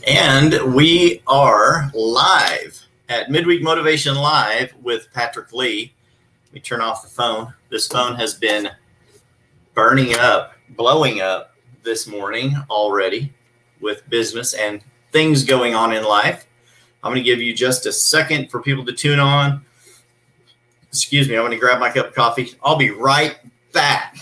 And we are live at Midweek Motivation Live with Patrick Lee. Let me turn off the phone. This phone has been blowing up this morning already with business and things going on in life. I'm going to give you just a second for people to tune on. Excuse me, I'm going to grab my cup of coffee. I'll be right back.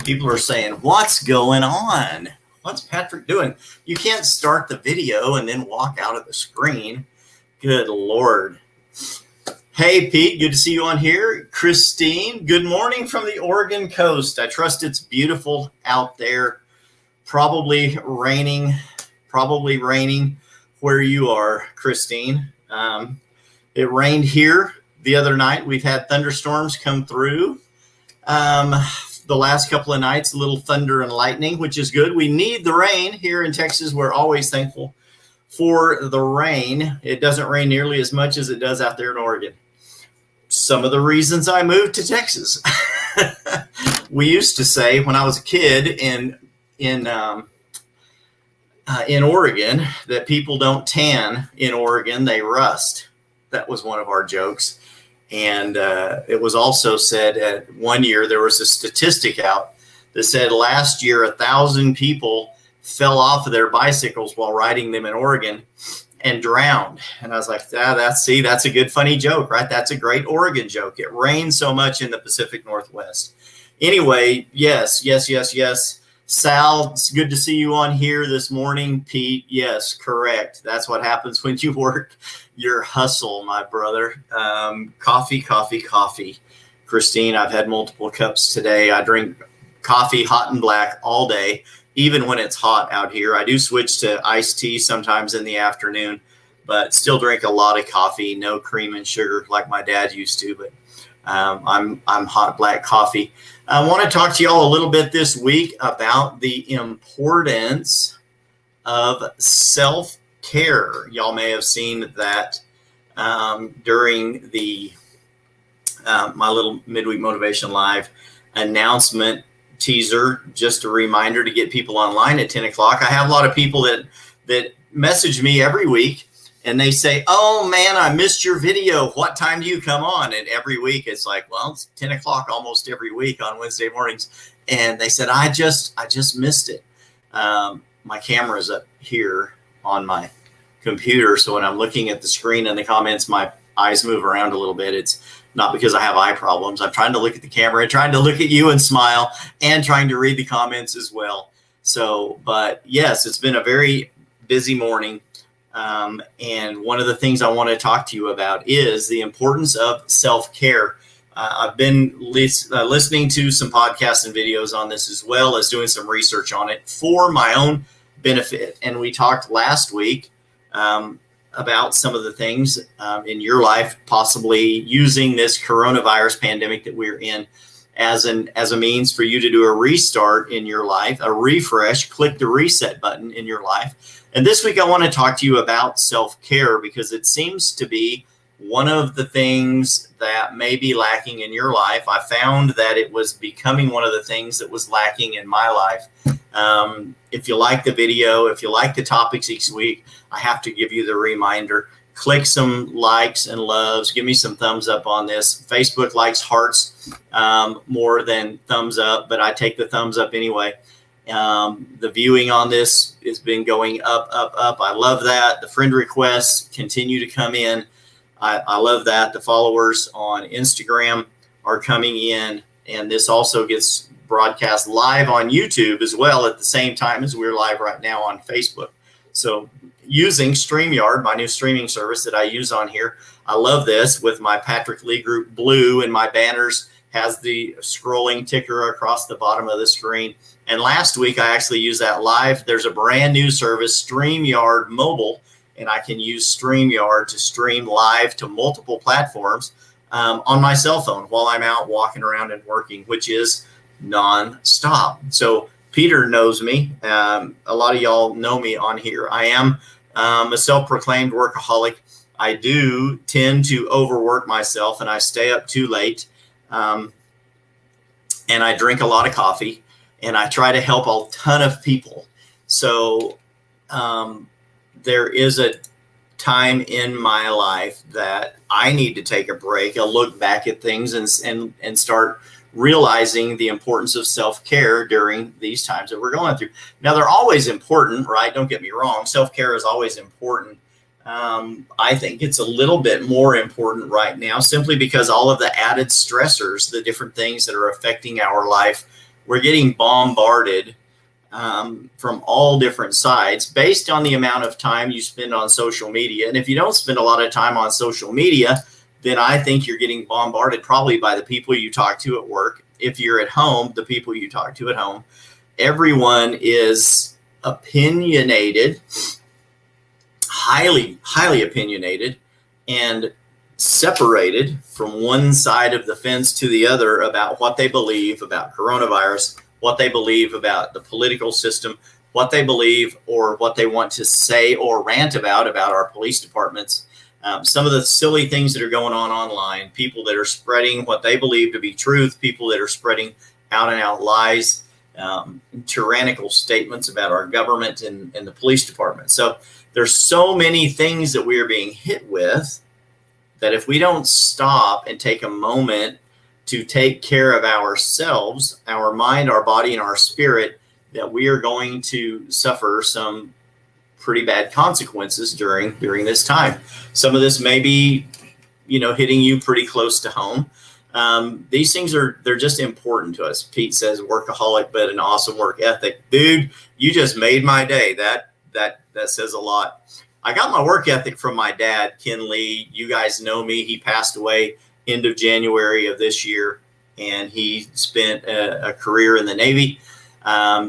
People are saying, what's going on? What's Patrick doing? You can't start the video and then walk out of the screen. Good Lord. Hey, Pete, good to see you on here. Christine, good morning from the Oregon coast. I trust it's beautiful out there. Probably raining where you are, Christine. It rained here the other night. We've had thunderstorms come through. The last couple of nights, a little thunder and lightning, which is good. We need the rain here in Texas. We're always thankful for the rain. It doesn't rain nearly as much as it does out there in Oregon. Some of the reasons I moved to Texas. We used to say when I was a kid in Oregon that people don't tan in Oregon, they rust. That was one of our jokes. And it was also said at one year, there was a statistic out that said last year, 1,000 people fell off of their bicycles while riding them in Oregon and drowned. And I was like, that's a good, funny joke, right? That's a great Oregon joke. It rains so much in the Pacific Northwest. Anyway, yes. Sal, it's good to see you on here this morning. Pete, yes, correct. That's what happens when you work your hustle, my brother. Coffee. Christine, I've had multiple cups today. I drink coffee, hot and black, all day, even when it's hot out here. I do switch to iced tea sometimes in the afternoon, but still drink a lot of coffee, no cream and sugar like my dad used to, but I'm hot black coffee. I want to talk to y'all a little bit this week about the importance of self-care. Y'all may have seen that during the my little Midweek Motivation Live announcement teaser. Just a reminder to get people online at 10 o'clock. I have a lot of people that message me every week. And they say, oh, man, I missed your video. What time do you come on? And every week it's like, well, it's 10 o'clock almost every week on Wednesday mornings. And they said, I just missed it. My camera's up here on my computer. So when I'm looking at the screen and the comments, my eyes move around a little bit. It's not because I have eye problems. I'm trying to look at the camera, trying to look at you and smile, and trying to read the comments as well. So, but yes, it's been a very busy morning. And one of the things I want to talk to you about is the importance of self-care. I've been listening to some podcasts and videos on this, as well as doing some research on it for my own benefit. And we talked last week about some of the things in your life, possibly using this coronavirus pandemic that we're in as a means for you to do a restart in your life, a refresh, click the reset button in your life. And this week I want to talk to you about self-care, because it seems to be one of the things that may be lacking in your life. I found that it was becoming one of the things that was lacking in my life. If you like the video, if you like the topics each week, I have to give you the reminder. Click some likes and loves. Give me some thumbs up on this. Facebook likes hearts more than thumbs up, but I take the thumbs up anyway. The viewing on this has been going up. I love that. The friend requests continue to come in. I love that. The followers on Instagram are coming in, and this also gets broadcast live on YouTube as well at the same time as we're live right now on Facebook. So using StreamYard, my new streaming service that I use on here, I love this with my Patrick Lee Group blue and my banners has the scrolling ticker across the bottom of the screen. And last week, I actually used that live. There's a brand new service, StreamYard Mobile, and I can use StreamYard to stream live to multiple platforms on my cell phone while I'm out walking around and working, which is nonstop. So Peter knows me. A lot of y'all know me on here. I am a self-proclaimed workaholic. I do tend to overwork myself, and I stay up too late. And I drink a lot of coffee, and I try to help a ton of people. So there is a time in my life that I need to take a break, a look back at things, and start realizing the importance of self-care during these times that we're going through. Now, they're always important, right? Don't get me wrong. Self-care is always important. I think it's a little bit more important right now simply because all of the added stressors, the different things that are affecting our life, we're getting bombarded from all different sides based on the amount of time you spend on social media. And if you don't spend a lot of time on social media, then I think you're getting bombarded probably by the people you talk to at work. If you're at home, the people you talk to at home. Everyone is opinionated, highly opinionated, and separated from one side of the fence to the other about what they believe about coronavirus, what they believe about the political system, what they believe or what they want to say or rant about our police departments. Some of the silly things that are going on online, people that are spreading what they believe to be truth, people that are spreading out and out lies, tyrannical statements about our government and the police department. So there's so many things that we are being hit with that if we don't stop and take a moment to take care of ourselves, our mind, our body, and our spirit, that we are going to suffer some pretty bad consequences during this time. Some of this may be, hitting you pretty close to home. These things they're just important to us. Pete says workaholic, but an awesome work ethic. Dude, you just made my day. That says a lot. I got my work ethic from my dad, Ken Lee. You guys know me. He passed away end of January of this year, and he spent a career in the Navy.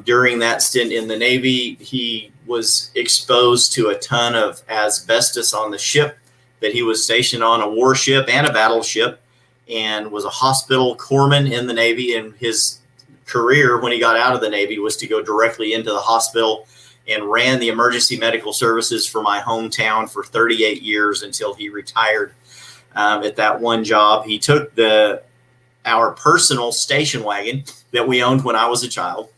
During that stint in the Navy, he was exposed to a ton of asbestos on the ship that he was stationed on, a warship and a battleship, and was a hospital corpsman in the Navy. And his career when he got out of the Navy was to go directly into the hospital, and ran the emergency medical services for my hometown for 38 years until he retired. At that one job, he took our personal station wagon that we owned when I was a child.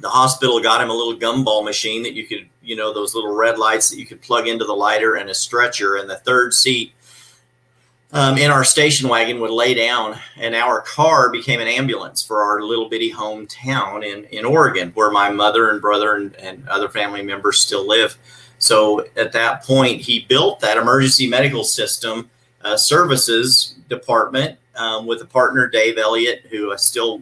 The hospital got him a little gumball machine that you could, those little red lights that you could plug into the lighter, and a stretcher, and the third seat in our station wagon would lay down, and our car became an ambulance for our little bitty hometown in Oregon, where my mother and brother and other family members still live. So at that point, he built that emergency medical system services department with a partner, Dave Elliott, who is still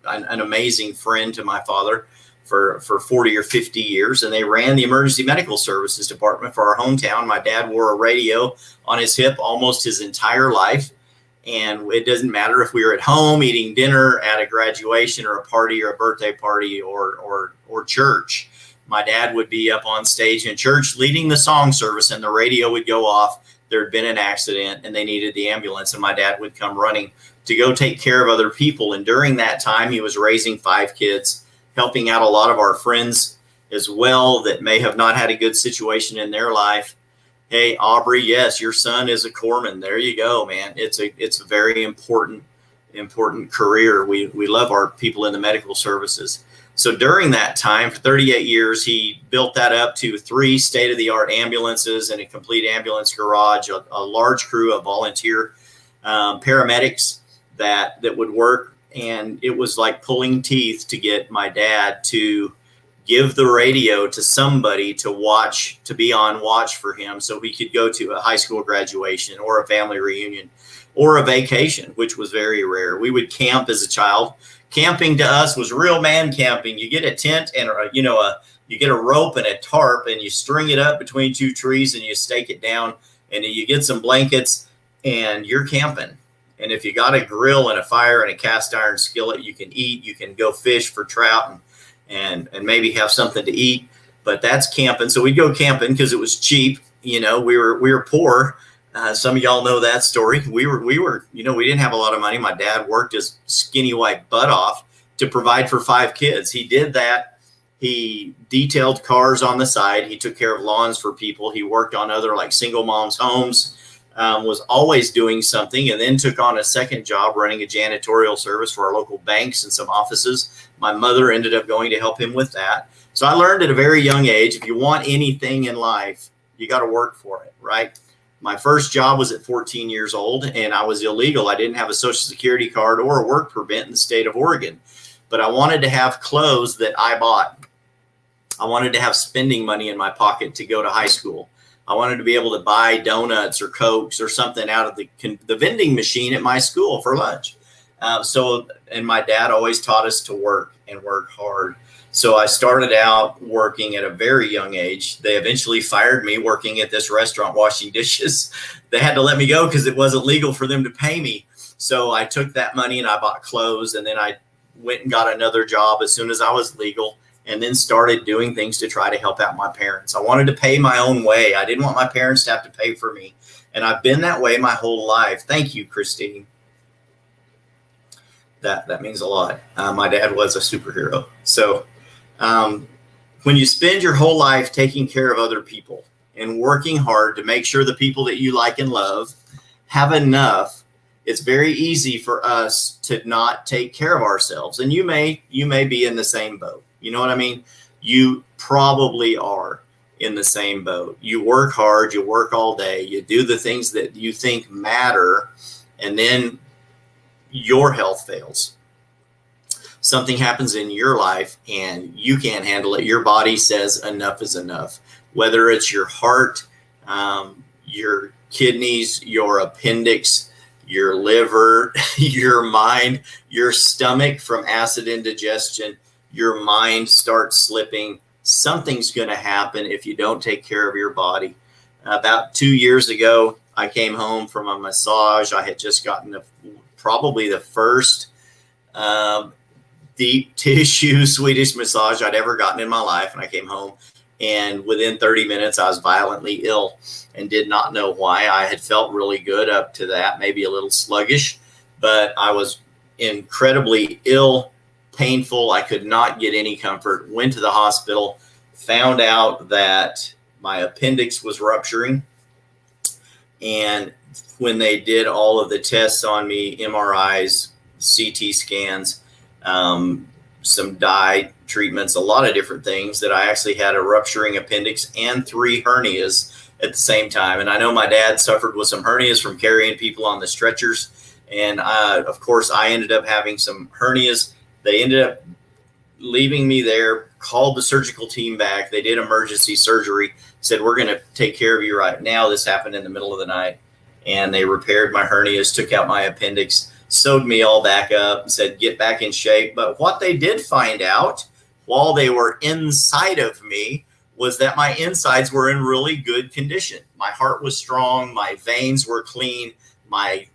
an amazing friend to my father for 40 or 50 years. And they ran the emergency medical services department for our hometown. My dad wore a radio on his hip almost his entire life. And it doesn't matter if we were at home eating dinner, at a graduation or a party or a birthday party or church. My dad would be up on stage in church leading the song service, and the radio would go off. There had been an accident and they needed the ambulance, and my dad would come running to go take care of other people. And during that time, he was raising 5 kids, helping out a lot of our friends as well that may have not had a good situation in their life. Hey, Aubrey, yes, your son is a corpsman. There you go, man. It's a very important career. We love our people in the medical services. So during that time, for 38 years, he built that up to 3 state-of-the-art ambulances and a complete ambulance garage, a large crew of volunteer paramedics that would work. And it was like pulling teeth to get my dad to give the radio to somebody to watch, to be on watch for him, so he could go to a high school graduation or a family reunion or a vacation, which was very rare. We would camp as a child. Camping to us was real man camping. You get a tent and you get a rope and a tarp, and you string it up between 2 trees and you stake it down, and you get some blankets and you're camping. And if you got a grill and a fire and a cast iron skillet, you can eat, you can go fish for trout and maybe have something to eat. But that's camping. So we'd go camping because it was cheap. We were poor. Some of y'all know that story. We were, we didn't have a lot of money. My dad worked his skinny white butt off to provide for 5 kids. He did that. He detailed cars on the side. He took care of lawns for people. He worked on other like single moms' homes, was always doing something, and then took on a second job running a janitorial service for our local banks and some offices. My mother ended up going to help him with that. So I learned at a very young age, if you want anything in life, you got to work for it, right? My first job was at 14 years old, and I was illegal. I didn't have a Social Security card or a work permit in the state of Oregon, but I wanted to have clothes that I bought. I wanted to have spending money in my pocket to go to high school. I wanted to be able to buy donuts or Cokes or something out of the vending machine at my school for lunch. And my dad always taught us to work and work hard. So I started out working at a very young age. They eventually fired me working at this restaurant washing dishes. They had to let me go because it wasn't legal for them to pay me. So I took that money and I bought clothes, and then I went and got another job as soon as I was legal, and then started doing things to try to help out my parents. I wanted to pay my own way. I didn't want my parents to have to pay for me. And I've been that way my whole life. Thank you, Christine. That means a lot. My dad was a superhero. So when you spend your whole life taking care of other people and working hard to make sure the people that you like and love have enough, it's very easy for us to not take care of ourselves. And you may be in the same boat. You know what I mean? You probably are in the same boat. You work hard, you work all day, you do the things that you think matter, and then your health fails. Something happens in your life and you can't handle it. Your body says enough is enough. Whether it's your heart, your kidneys, your appendix, your liver, your mind, your stomach from acid indigestion, your mind starts slipping. Something's going to happen if you don't take care of your body. About 2 years ago, I came home from a massage. I had just gotten probably the first deep tissue Swedish massage I'd ever gotten in my life. And I came home, and within 30 minutes, I was violently ill and did not know why. I had felt really good up to that, maybe a little sluggish, but I was incredibly ill, painful. I could not get any comfort. Went to the hospital, found out that my appendix was rupturing. And when they did all of the tests on me, MRIs, CT scans, some dye treatments, a lot of different things, that I actually had a rupturing appendix and 3 hernias at the same time. And I know my dad suffered with some hernias from carrying people on the stretchers. And of course, I ended up having some hernias. They ended up leaving me there, called the surgical team back. They did emergency surgery, said, we're going to take care of you right now. This happened in the middle of the night. And they repaired my hernias, took out my appendix, sewed me all back up, and said, get back in shape. But what they did find out while they were inside of me was that my insides were in really good condition. My heart was strong. My veins were clean. My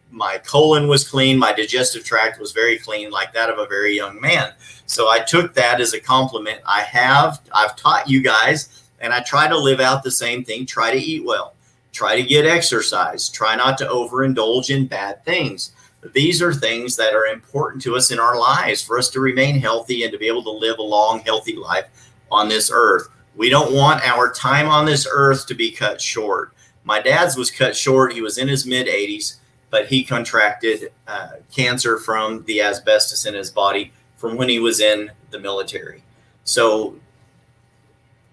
colon was clean. My digestive tract was very clean, like that of a very young man. So I took that as a compliment. I've taught you guys, and I try to live out the same thing. Try to eat well. Try to get exercise. Try not to overindulge in bad things. These are things that are important to us in our lives for us to remain healthy and to be able to live a long, healthy life on this earth. We don't want our time on this earth to be cut short. My dad's was cut short. He was in his mid-80s, but he contracted cancer from the asbestos in his body from when he was in the military. So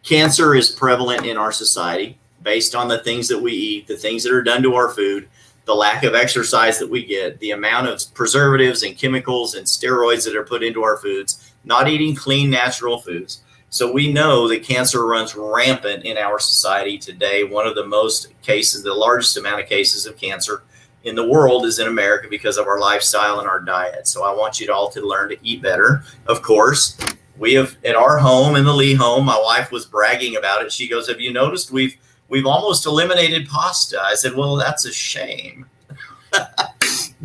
cancer is prevalent in our society based on the things that we eat, the things that are done to our food, the lack of exercise that we get, the amount of preservatives and chemicals and steroids that are put into our foods, not eating clean, natural foods. So we know that cancer runs rampant in our society today. One of the most cases, the largest amount of cases of cancer in the world is in America because of our lifestyle and our diet. So I want you all to learn to eat better. Of course, we have at our home, in the Lee home, my wife was bragging about it. She goes, have you noticed we've almost eliminated pasta? I said, well, that's a shame.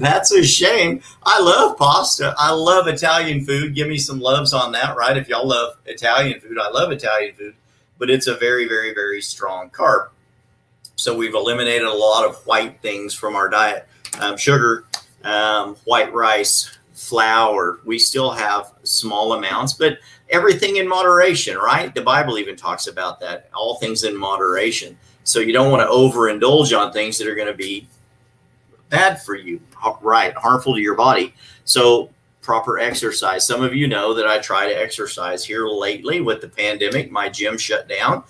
That's a shame. I love pasta. I love Italian food. Give me some loves on that, right? If y'all love Italian food, I love Italian food, but it's a very, very, very strong carb. So we've eliminated a lot of white things from our diet. Sugar, white rice, flour. We still have small amounts, but everything in moderation, right? The Bible even talks about that. All things in moderation. So you don't want to overindulge on things that are going to be bad for you, right? Harmful to your body. So proper exercise. Some of you know that I try to exercise here lately with the pandemic. My gym shut down.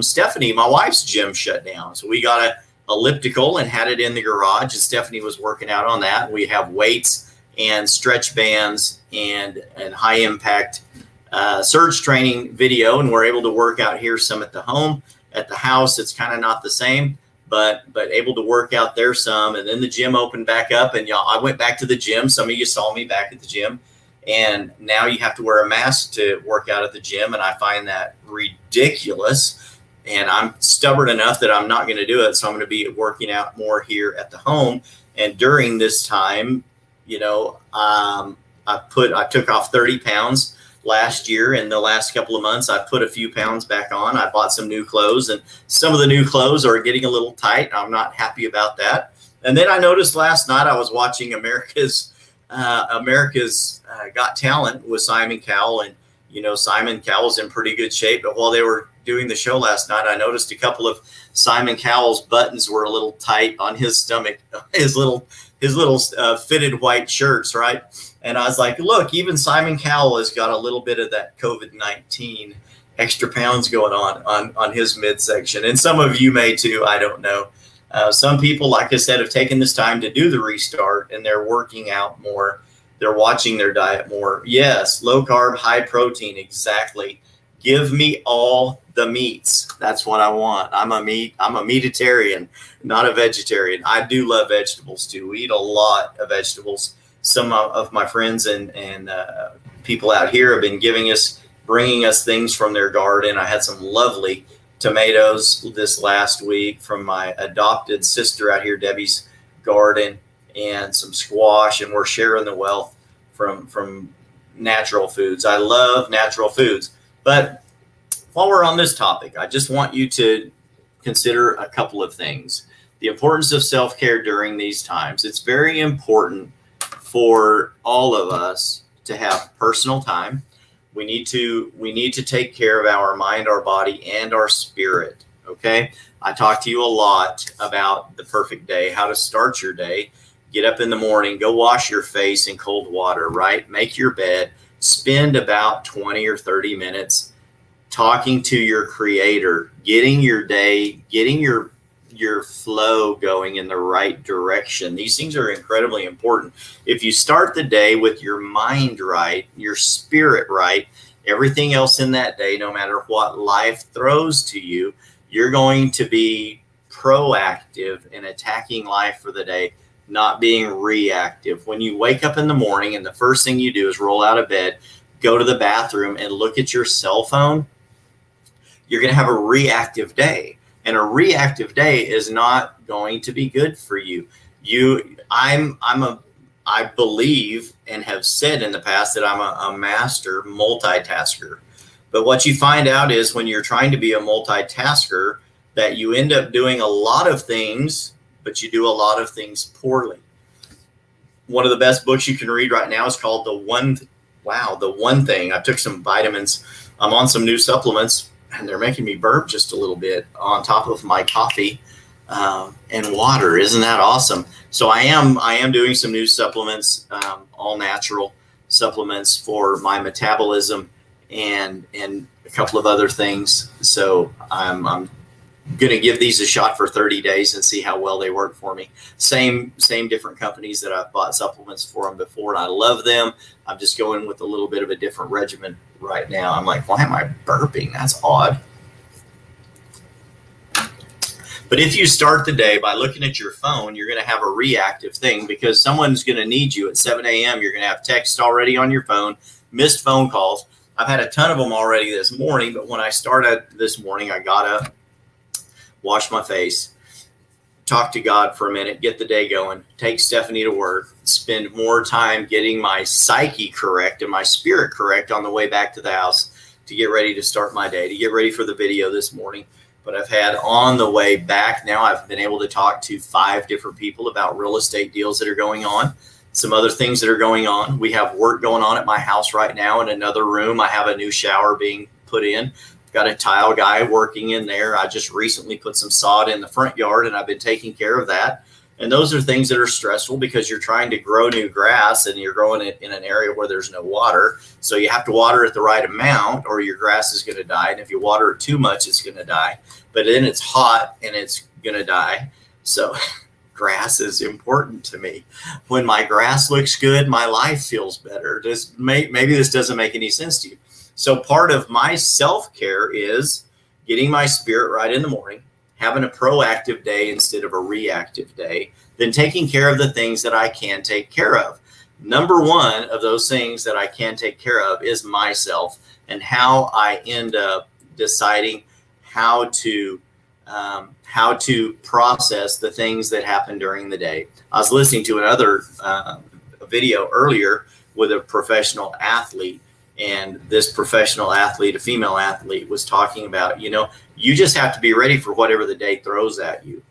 Stephanie, my wife's gym shut down. So we got a elliptical and had it in the garage, and Stephanie was working out on that. We have weights and stretch bands and high impact surge training video, and we're able to work out here some at the home. At the house, it's kind of not the same, but able to work out there some. And then the gym opened back up, and I went back to the gym. Some of you saw me back at the gym, and now you have to wear a mask to work out at the gym, and I find that ridiculous. And I'm stubborn enough that I'm not going to do it, so I'm going to be working out more here at the home. And during this time, I took off 30 pounds last year. In the last couple of months, I put a few pounds back on. I bought some new clothes, and some of the new clothes are getting a little tight. I'm not happy about that. And then I noticed last night I was watching America's Got Talent with Simon Cowell, and Simon Cowell's in pretty good shape. But while they were doing the show last night, I noticed a couple of Simon Cowell's buttons were a little tight on his stomach, his little fitted white shirts, right? And I was like, look, even Simon Cowell has got a little bit of that COVID-19 extra pounds going on his midsection. And some of you may too, I don't know. Some people, like I said, have taken this time to do the restart, and they're working out more. They're watching their diet more. Yes, low carb, high protein, exactly. Give me all the meats. That's what I want. I'm a meatitarian, not a vegetarian. I do love vegetables too. We eat a lot of vegetables. Some of my friends and people out here have been bringing us things from their garden. I had some lovely tomatoes this last week from my adopted sister out here, Debbie's garden, and some squash, and we're sharing the wealth from natural foods. I love natural foods. But while we're on this topic, I just want you to consider a couple of things. The importance of self-care during these times. It's very important for all of us to have personal time. We need to take care of our mind, our body, and our spirit. Okay. I talk to you a lot about the perfect day, how to start your day. Get up in the morning, go wash your face in cold water, right? Make your bed, spend about 20 or 30 minutes talking to your creator, getting your day, getting your flow going in the right direction. These things are incredibly important. If you start the day with your mind right, your spirit right, everything else in that day, no matter what life throws to you, you're going to be proactive in attacking life for the day, not being reactive. When you wake up in the morning and the first thing you do is roll out of bed, go to the bathroom and look at your cell phone, you're going to have a reactive day. And a reactive day is not going to be good for you. I believe and have said in the past that I'm a master multitasker. But what you find out is when you're trying to be a multitasker, that you end up doing a lot of things, but you do a lot of things poorly. One of the best books you can read right now is called The One Thing. I took some vitamins. I'm on some new supplements, and they're making me burp just a little bit on top of my coffee and water. Isn't that awesome? So I am doing some new supplements, all natural supplements for my metabolism and a couple of other things. So I'm going to give these a shot for 30 days and see how well they work for me. Same different companies that I've bought supplements for them before, and I love them. I'm just going with a little bit of a different regimen right now. I'm like, why am I burping? That's odd. But if you start the day by looking at your phone, you're going to have a reactive thing because someone's going to need you at 7 a.m. You're going to have text already on your phone, missed phone calls. I've had a ton of them already this morning, but when I started this morning, I got up, washed my face, talk to God for a minute, get the day going, take Stephanie to work, spend more time getting my psyche correct and my spirit correct on the way back to the house to get ready to start my day, to get ready for the video this morning. But I've had on the way back now, I've been able to talk to 5 different people about real estate deals that are going on, some other things that are going on. We have work going on at my house right now in another room. I have a new shower being put in. Got a tile guy working in there. I just recently put some sod in the front yard, and I've been taking care of that. And those are things that are stressful because you're trying to grow new grass and you're growing it in an area where there's no water. So you have to water it the right amount or your grass is going to die. And if you water it too much, it's going to die. But then it's hot and it's going to die. So grass is important to me. When my grass looks good, my life feels better. Maybe this doesn't make any sense to you. So part of my self-care is getting my spirit right in the morning, having a proactive day instead of a reactive day, then taking care of the things that I can take care of. Number one of those things that I can take care of is myself and how I end up deciding how to process the things that happen during the day. I was listening to another video earlier with a professional athlete. And this professional athlete, a female athlete, was talking about, you just have to be ready for whatever the day throws at you.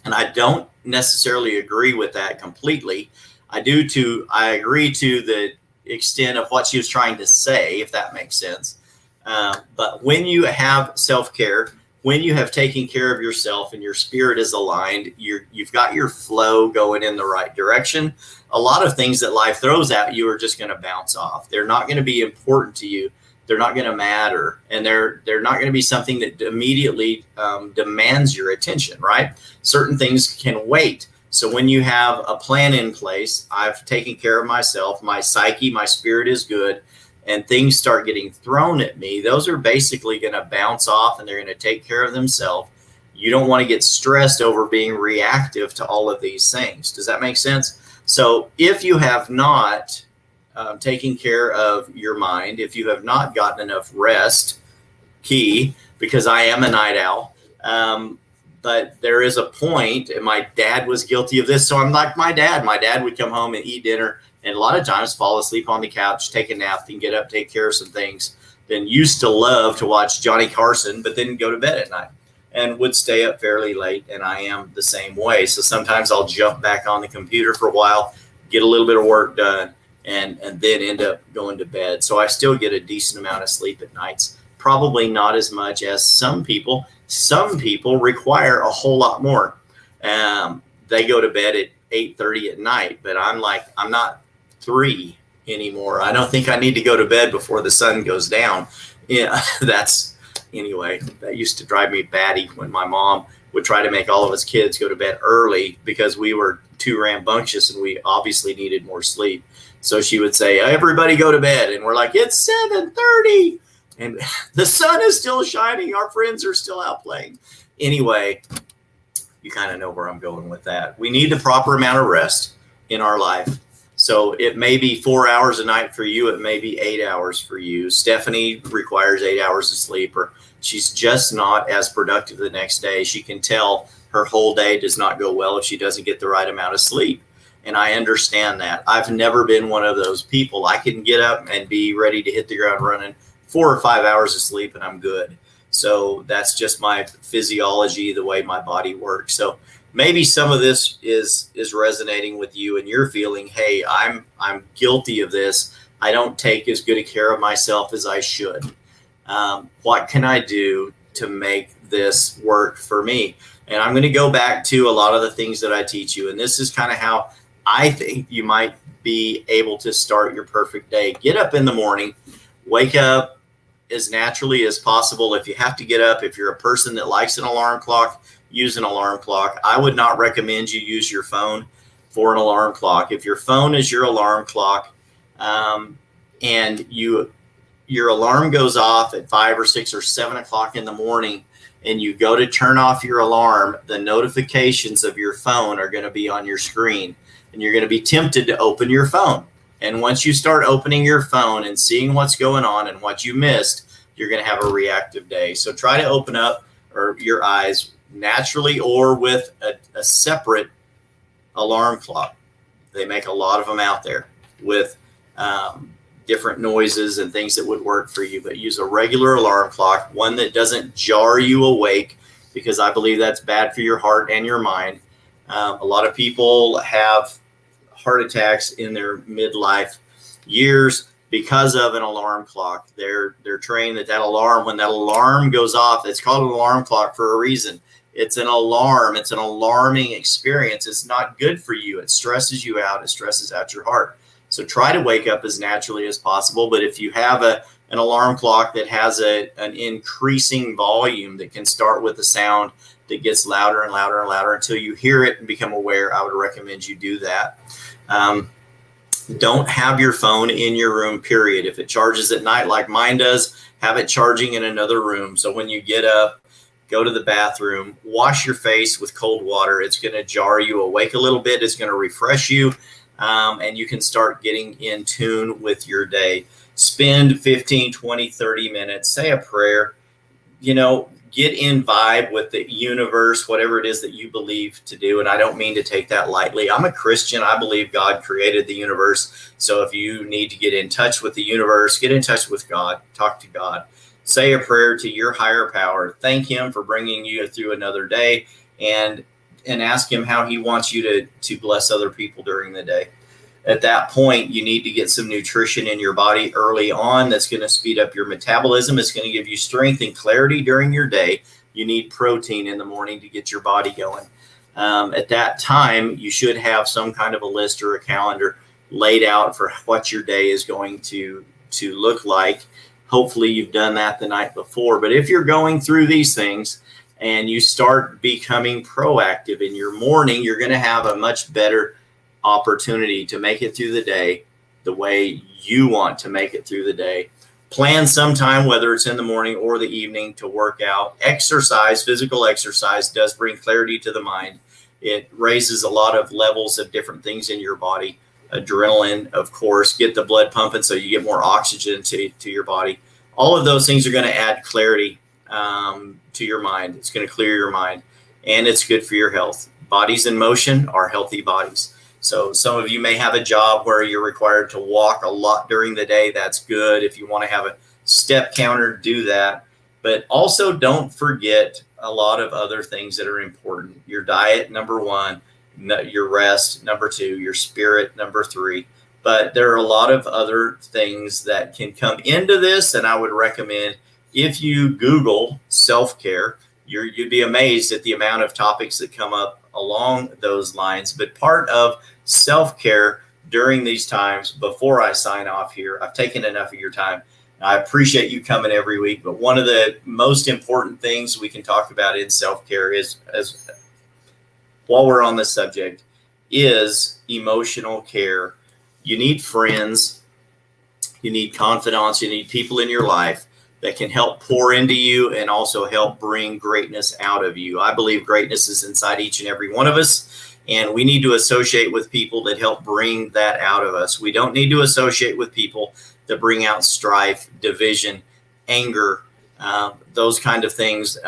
And I don't necessarily agree with that completely. I agree to the extent of what she was trying to say, if that makes sense. But when you have self-care, when you have taken care of yourself and your spirit is aligned, you've got your flow going in the right direction. A lot of things that life throws at you are just going to bounce off. They're not going to be important to you. They're not going to matter. And they're not going to be something that immediately demands your attention, right? Certain things can wait. So when you have a plan in place, I've taken care of myself, my psyche, my spirit is good, and things start getting thrown at me, those are basically going to bounce off and they're going to take care of themselves. You don't want to get stressed over being reactive to all of these things. Does that make sense? So if you have not taken care of your mind, if you have not gotten enough rest, because I am a night owl, but there is a point, and my dad was guilty of this. So I'm like my dad. My dad would come home and eat dinner and a lot of times fall asleep on the couch, take a nap, then get up, take care of some things. Then used to love to watch Johnny Carson, but then go to bed at night and would stay up fairly late. And I am the same way. So sometimes I'll jump back on the computer for a while, get a little bit of work done, and then end up going to bed. So I still get a decent amount of sleep at nights. Probably not as much as some people. Some people require a whole lot more. They go to bed at 8:30 at night, but I'm not 3 anymore. I don't think I need to go to bed before the sun goes down. Yeah, anyway, that used to drive me batty when my mom would try to make all of us kids go to bed early because we were too rambunctious and we obviously needed more sleep. So she would say, everybody go to bed. And we're like, it's 7:30 and the sun is still shining. Our friends are still out playing. Anyway, you kind of know where I'm going with that. We need the proper amount of rest in our life. So it may be 4 hours a night for you. It may be 8 hours for you. Stephanie requires 8 hours of sleep, or she's just not as productive the next day. She can tell her whole day does not go well if she doesn't get the right amount of sleep. And I understand that. I've never been one of those people. I can get up and be ready to hit the ground running 4 or 5 hours of sleep and I'm good. So that's just my physiology, the way my body works. So maybe some of this is resonating with you and you're feeling, hey, I'm guilty of this. I don't take as good a care of myself as I should. What can I do to make this work for me? And I'm going to go back to a lot of the things that I teach you. And this is kind of how I think you might be able to start your perfect day. Get up in the morning, wake up as naturally as possible. If you have to get up, if you're a person that likes an alarm clock, use an alarm clock. I would not recommend you use your phone for an alarm clock. If your phone is your alarm clock, and your alarm goes off at 5 or 6 or 7 o'clock in the morning, and you go to turn off your alarm, the notifications of your phone are going to be on your screen, and you're going to be tempted to open your phone. And once you start opening your phone and seeing what's going on and what you missed, you're going to have a reactive day. So try to open up your eyes naturally or with a separate alarm clock. They make a lot of them out there with different noises and things that would work for you, but use a regular alarm clock, one that doesn't jar you awake, because I believe that's bad for your heart and your mind. A lot of people have heart attacks in their midlife years because of an alarm clock. They're trained that alarm, when that alarm goes off, it's called an alarm clock for a reason. It's an alarm. It's an alarming experience. It's not good for you. It stresses you out. It stresses out your heart. So try to wake up as naturally as possible. But if you have an alarm clock that has an increasing volume that can start with a sound that gets louder and louder and louder until you hear it and become aware, I would recommend you do that. Don't have your phone in your room, period. If it charges at night like mine does, have it charging in another room. So when you get up, go to the bathroom, wash your face with cold water. It's going to jar you awake a little bit. It's going to refresh you, and you can start getting in tune with your day. Spend 15, 20, 30 minutes, say a prayer, get in vibe with the universe, whatever it is that you believe to do. And I don't mean to take that lightly. I'm a Christian. I believe God created the universe. So if you need to get in touch with the universe, get in touch with God, talk to God, say a prayer to your higher power, thank him for bringing you through another day, and ask him how he wants you to bless other people during the day. At that point, you need to get some nutrition in your body early on. That's going to speed up your metabolism. It's going to give you strength and clarity during your day. You need protein in the morning to get your body going. At that time, you should have some kind of a list or a calendar laid out for what your day is going to look like. Hopefully you've done that the night before. But if you're going through these things and you start becoming proactive in your morning, you're going to have a much better opportunity to make it through the day the way you want to make it through the day. Plan sometime, whether it's in the morning or the evening, to work out. Exercise, physical exercise, does bring clarity to the mind. It raises a lot of levels of different things in your body. Adrenaline, of course, get the blood pumping so you get more oxygen to your body. All of those things are going to add clarity to your mind. It's going to clear your mind, and it's good for your health. Bodies in motion are healthy bodies. So some of you may have a job where you're required to walk a lot during the day. That's good. If you want to have a step counter, do that. But also don't forget a lot of other things that are important. Your diet, number one. Your rest, number two. Your spirit, number three. But there are a lot of other things that can come into this, and I would recommend, if you Google self-care, you'd be amazed at the amount of topics that come up along those lines. But part of self-care during these times, before I sign off here, I've taken enough of your time. I appreciate you coming every week, but one of the most important things we can talk about in self-care is, as while we're on this subject, is emotional care. You need friends, you need confidants, you need people in your life that can help pour into you and also help bring greatness out of you. I believe greatness is inside each and every one of us, and we need to associate with people that help bring that out of us. We don't need to associate with people that bring out strife, division, anger, those kind of things,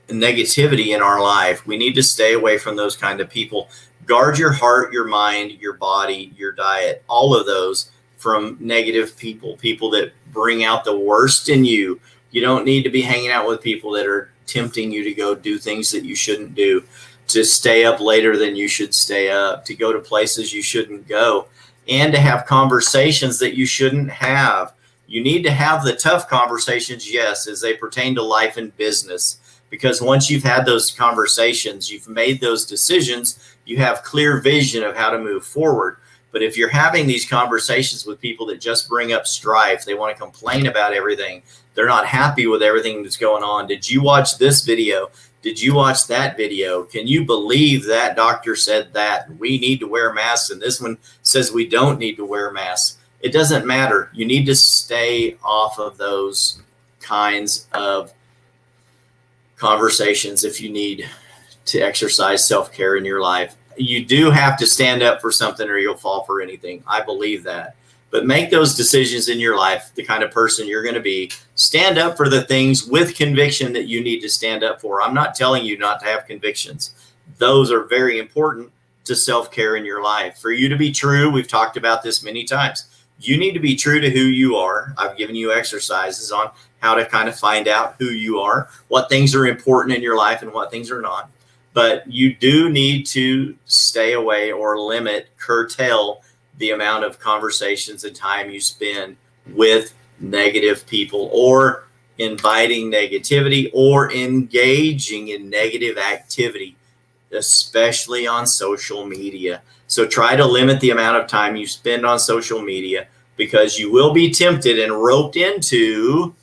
negativity in our life. We need to stay away from those kind of people. Guard your heart, your mind, your body, your diet, all of those from negative people that bring out the worst in you. You don't need to be hanging out with people that are tempting you to go do things that you shouldn't do, to stay up later than you should stay up, to go to places you shouldn't go, and to have conversations that you shouldn't have. You need to have the tough conversations, yes, as they pertain to life and business, because once you've had those conversations, you've made those decisions, you have clear vision of how to move forward. But if you're having these conversations with people that just bring up strife, they want to complain about everything, they're not happy with everything that's going on. Did you watch this video? Did you watch that video? Can you believe that doctor said that we need to wear masks and this one says we don't need to wear masks? It doesn't matter. You need to stay off of those kinds of conversations if you need to exercise self-care in your life. You do have to stand up for something or you'll fall for anything. I believe that. but make those decisions in your life, the kind of person you're going to be. Stand up for the things with conviction that you need to stand up for. I'm not telling you not to have convictions. Those are very important to self-care in your life. For you to be true, we've talked about this many times. You need to be true to who you are. I've given you exercises on how to kind of find out who you are, what things are important in your life and what things are not. But you do need to stay away or limit, curtail the amount of conversations and time you spend with negative people or inviting negativity or engaging in negative activity, especially on social media. So try to limit the amount of time you spend on social media, because you will be tempted and roped into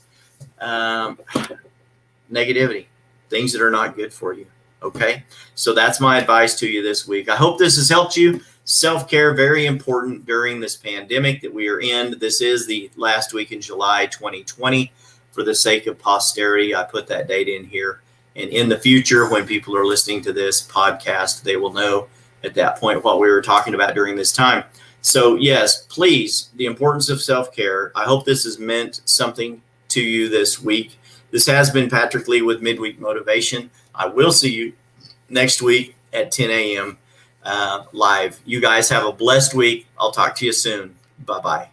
negativity, things that are not good for you. Okay, so that's my advice to you this week. I hope this has helped you. Self-care, very important during this pandemic that we are in. This is the last week in July 2020. For the sake of posterity, I put that date in here. And in the future, when people are listening to this podcast, they will know at that point what we were talking about during this time. So yes, please, the importance of self-care. I hope this has meant something to you this week. This has been Patrick Lee with Midweek Motivation. I will see you next week at 10 a.m. Live. You guys have a blessed week. I'll talk to you soon. Bye-bye.